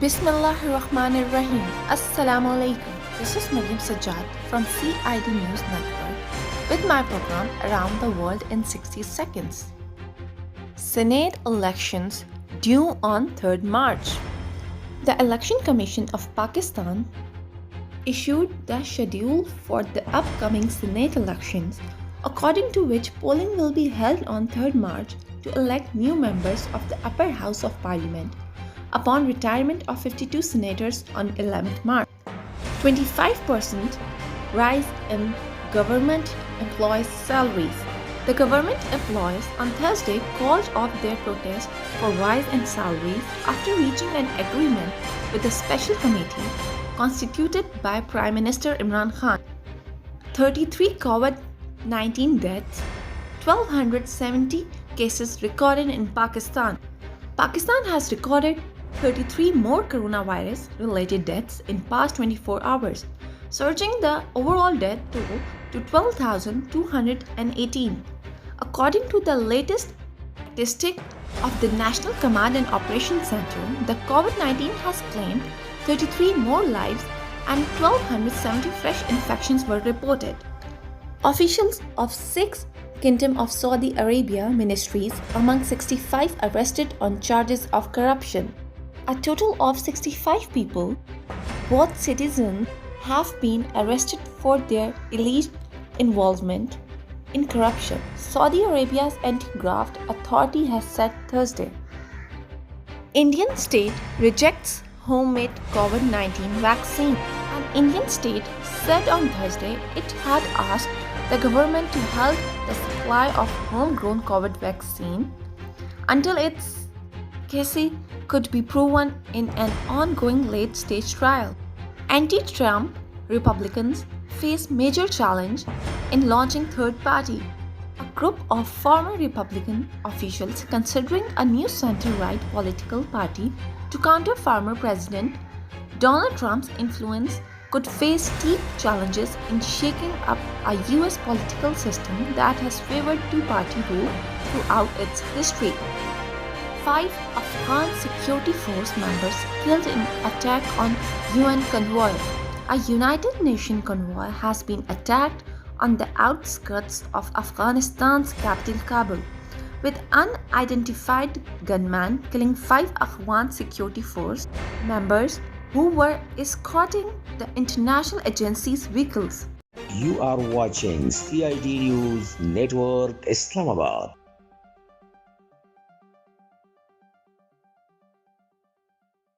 Bismillahirrahmanirrahim. Assalamu alaikum. This is Mariam Sajjad from CID News Network with my program Around the World in 60 Seconds. Senate elections due on 3rd March. The Election Commission of Pakistan issued the schedule for the upcoming Senate elections, according to which polling will be held on 3rd March to elect new members of the upper house of parliament upon retirement of 52 senators on 11th March. 25% rise in government employees' salaries. The government employees on Thursday called off their protest for rise in salaries after reaching an agreement with a special committee constituted by Prime Minister Imran Khan. 33 COVID-19 deaths, 1,270 cases recorded in Pakistan. Pakistan has recorded 33 more coronavirus-related deaths in past 24 hours, surging the overall death toll to 12,218. According to the latest statistic of the National Command and Operations Center, the COVID-19 has claimed 33 more lives and 1,270 fresh infections were reported. Officials of 6 Kingdom of Saudi Arabia ministries among 65 arrested on charges of corruption. A total of 65 people, both citizens, have been arrested for their alleged involvement in corruption, Saudi Arabia's anti-graft authority has said Thursday. Indian state rejects homemade COVID-19 vaccine. An Indian state said on Thursday it had asked the government to halt the supply of homegrown COVID vaccine until its efficacy could be proven in an ongoing late-stage trial. Anti-Trump Republicans face major challenge in launching third party, a group of former Republican officials considering a new center-right political party to counter former President Donald Trump's influence could face steep challenges in shaking up a US political system that has favored two-party rule throughout its history. 5 Afghan security force members killed in attack on UN convoy. A United Nations convoy has been attacked on the outskirts of Afghanistan's capital Kabul, with unidentified gunmen killing 5 Afghan security force members who were escorting the international agency's vehicles. You are watching CID News Network, Islamabad.